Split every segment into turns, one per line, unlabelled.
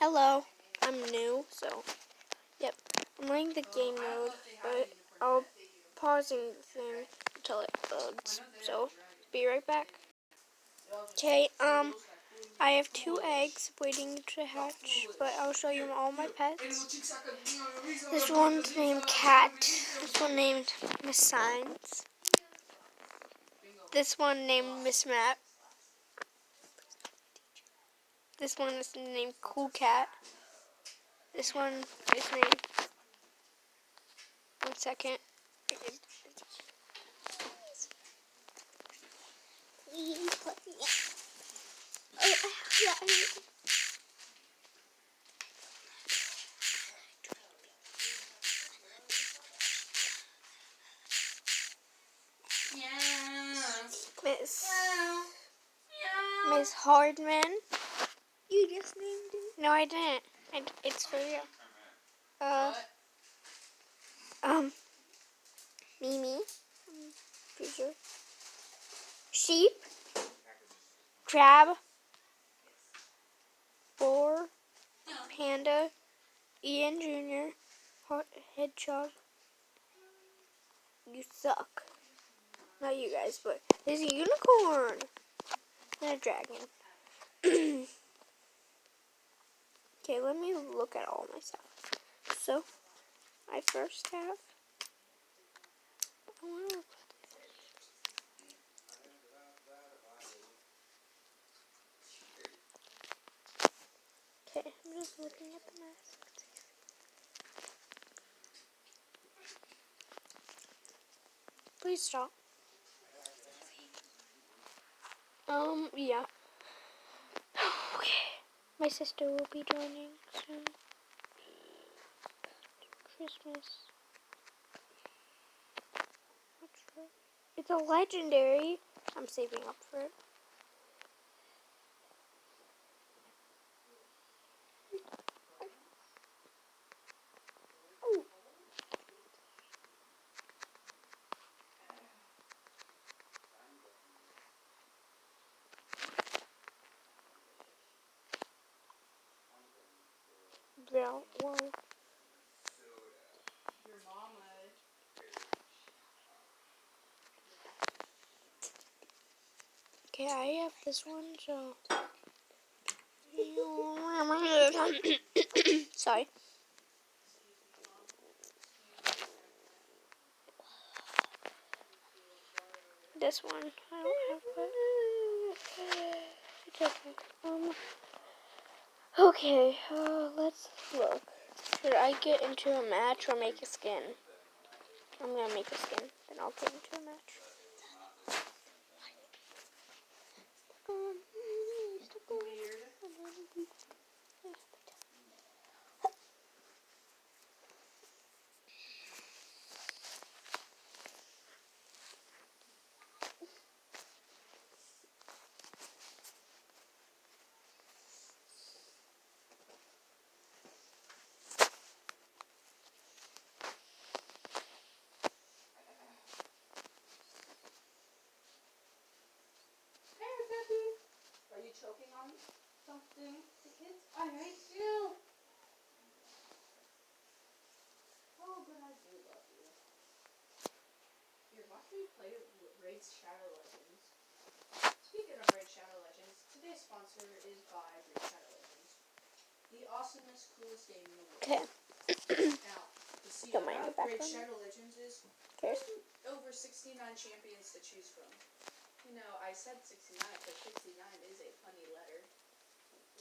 Hello, I'm new, so, yep, I'm running the game mode, but I'll pausing the thing until it loads, so, be right back. Okay, I have 2 eggs waiting to hatch, but I'll show you all my pets. This one's named Cat, this one named Miss Science, this one named Miss Map, this one is named Cool Cat, this one is named, one second, Miss Hardman.
You just named it?
No, I didn't. It's for real. Mimi. Pretty sure. Sheep. Crab. Boar. Panda. Ian Jr. Hedgehog. You suck. Not you guys, but there's a unicorn. And a dragon. Okay, let me look at all my stuff. So, I first have. Okay, I'm just looking at the mask. Please stop. Yeah. Okay. My sister will be joining soon. Christmas. Not sure. It's a legendary. I'm saving up for it. Whoa. Okay, I have this one, so. Sorry. This one, I don't have it. It's okay. Okay, let's look. Should I get into a match or make a skin? I'm gonna make a skin, then I'll get into a match.
Are you choking on something, the kids? I hate you. Oh, but I do love you. Here, watch me play Raid's Shadow Legends. Speaking of Raid Shadow Legends, today's sponsor is by Raid Shadow Legends. The awesomest, coolest game in the world.
Okay.
Now, the secret
Don't mind the
about Raid
background.
Shadow Legends is
Okay.
over 69 champions to choose from. You know, I said 69 because 69 is a funny letter.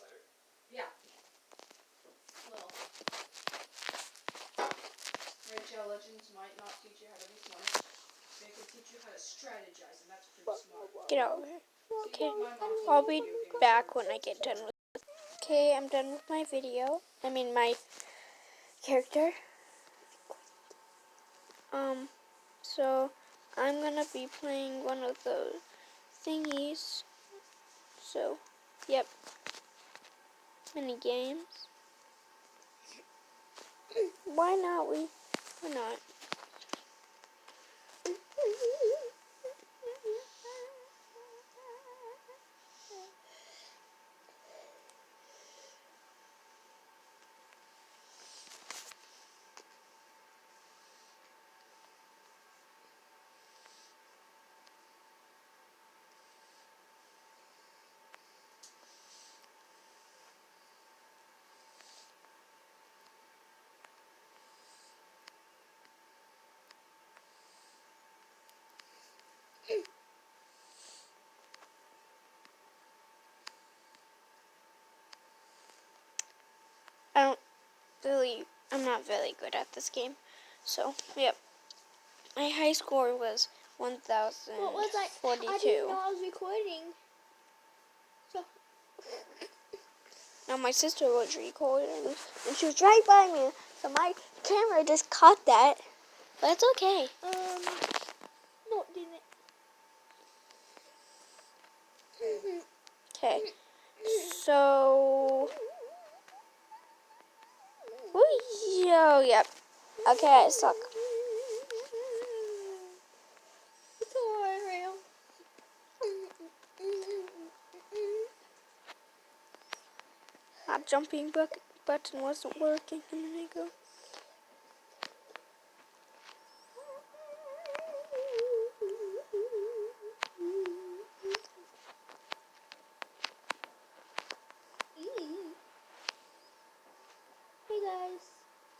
Letter? Yeah. Well, Raid Shadow Legends might not teach you how to be smart. They can teach you how to strategize, and that's pretty smart.
Get over here. Okay.
See, my mom
I'll
played
be
video games
back
for
when I get done
6
with. Okay, I'm done with my video. I mean my character. So I'm gonna be playing one of those thingies. So, yep. Mini games. Why not? Why not? I'm not very good at this game. So, yep. My high score was 1,042.
What was I didn't know I was recording. So
Now my sister was recording, and she was right by me, so my camera just caught that. But it's okay.
no, it didn't.
Okay. So. Yo, yep. Okay, I suck.
It's alright, Ram.
That jumping button wasn't working a minute ago.
Hey guys,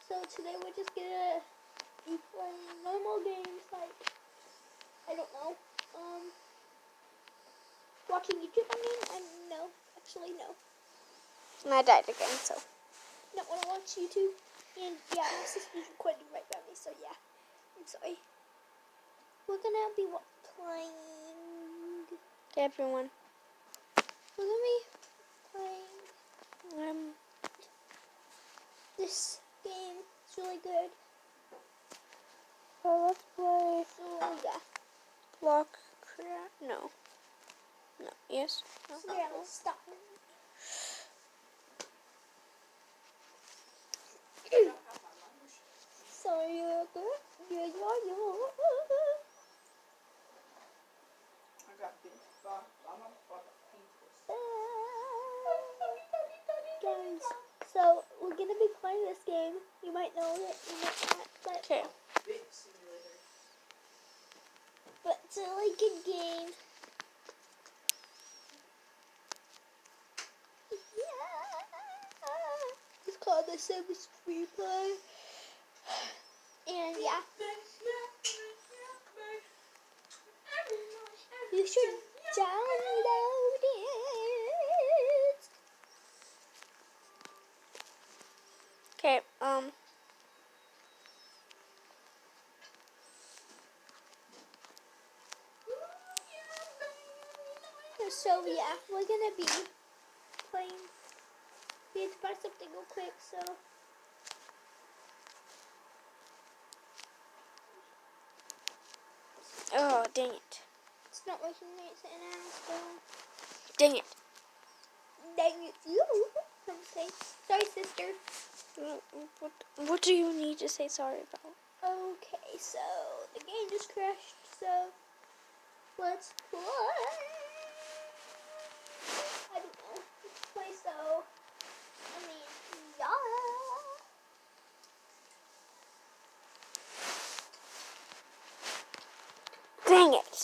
so today we're just gonna be playing normal games like, I don't know, watching YouTube, no, actually no.
And I died again, so.
Don't want to watch YouTube, and yeah, my sister's recording right by me, so yeah, I'm sorry. We're gonna be playing,
Okay, everyone.
we're gonna be playing this game. It's really good.
So let's play
So yeah.
block crap. No. No. Yes. No.
So yeah, let's stop. Sorry, you're good.
I got bit by a motherfucking
Guys, so we're gonna be playing this game. You might know it, you might not,
Okay.
big simulator.
but it's a really good game. Yeah. It's called The Sims Free Play. And yeah, you should download it.
Okay.
So yeah, we're gonna be playing. We have to buy something real quick, so.
Oh, dang it.
It's not working right now, so.
Dang it.
Dang it, you. Okay. Sorry, sister.
What do you need to say sorry about?
Okay, so the game just crashed, so let's play. I don't know. Let's play, so. Yeah.
Dang it.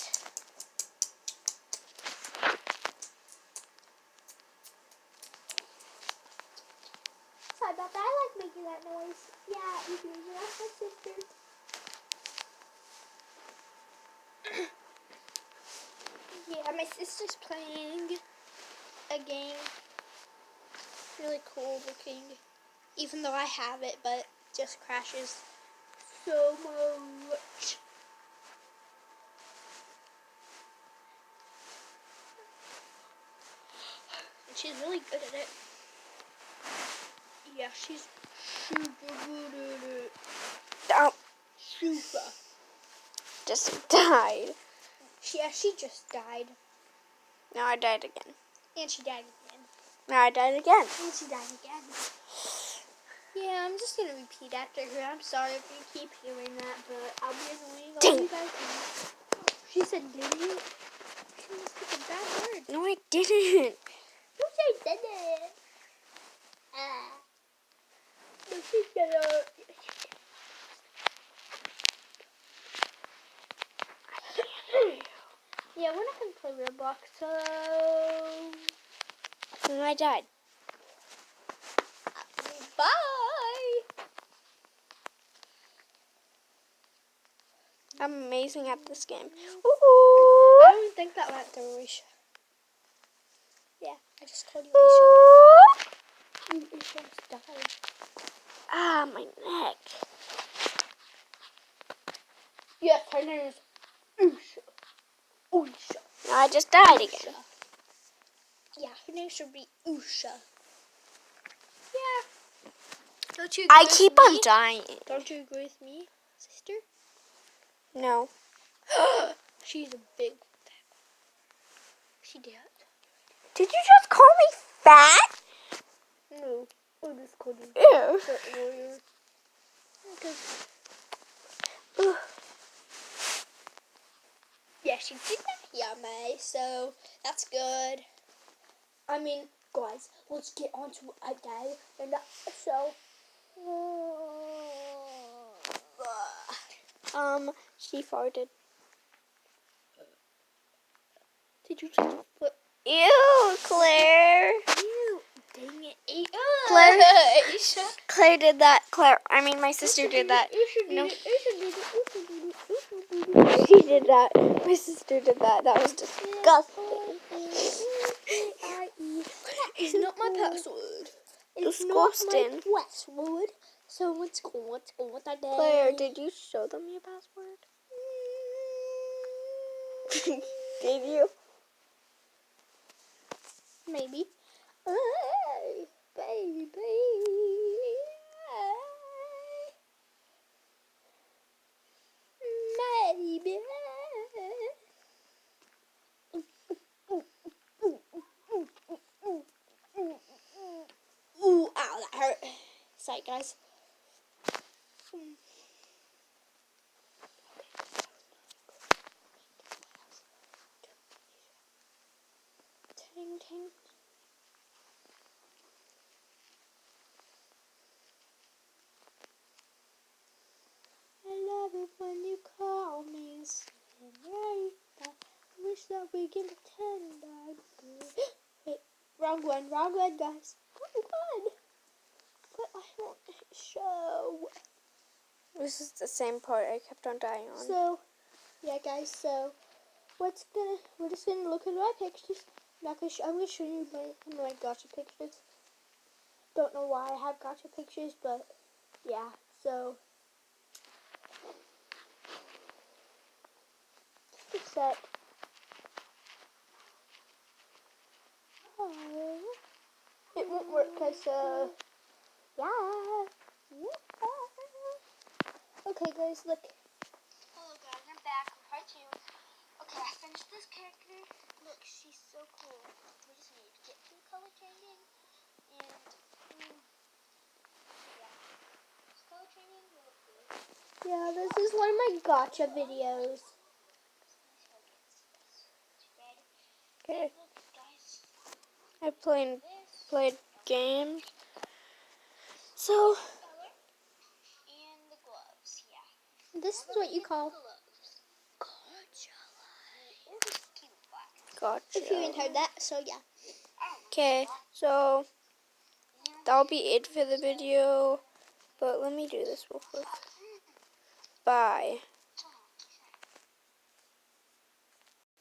Sorry about that. I like making that noise. Yeah, you can use it. That's my sister. Yeah, my sister's playing a game. Really cool looking. Even though I have it, but it just crashes so much. And she's really good at it. Yeah, she's super good at it.
Oh,
Super.
just died.
Yeah, she just died.
Now I died again.
And she died again.
Now I died again.
And she died again. Yeah, I'm just gonna repeat after her. I'm sorry if you keep hearing that, but I'll be annoying all you guys know. She said, didn't you? She must pick a bad word.
No, I didn't.
No, she didn't. No, she didn't. Yeah, we're not gonna play Roblox, so.
And I died.
Bye!
I'm amazing at this game.
I
Ooh.
don't even think that went through, Aisha. Yeah, I just called you Aisha. It's almost died.
Ah, my neck.
Yes, her name is Usha. Usha.
I just died again.
Yeah, her name should be Usha. Yeah. Don't you agree
I
with
keep
me?
on dying.
Don't you agree with me, sister?
No.
She's a big. She did.
Did you just call me fat?
No. I just called you.
Ew.
Fat warrior. Okay.
Ugh.
Yeah, she did that. Yeah, May. So that's good. I mean, guys, let's get on to a day and so.
She farted.
Did you just flip?
Ew, Claire.
Ew, dang it.
Claire did that. My sister did that. No. She did that. My sister did that. That was disgusting.
It's not my password. It's
Disgusting.
not my password. So let's go with that day.
Claire, did you show them your password? Did you?
Maybe. Hey, baby. Maybe. Ooh, ow, that hurt. Sorry, guys. Ting, ting. I love it when you call me senorita. I wish that we can pretend I'm good. Wait, wrong one, guys. Wrong one. But I want to show.
This is the same part I kept on dying on.
So, yeah, guys. So, we're just gonna look at my pictures. I'm gonna show you my gacha pictures. Don't know why I have gacha pictures, but yeah. So, just a sec. Oh, it won't work because yeah. Okay, guys, look. Hello, guys. I'm back with part 2. Okay, I finished this character. Look, she's so cool. We just need to get through color changing. And, yeah. Color changing will look good. Yeah, this is one of my gacha videos.
Okay. I played games. So.
And the gloves, yeah. This is what you call gacha.
Gotcha.
If you haven't heard that, so yeah.
Okay, so that'll be it for the video. But let me do this real quick. Bye.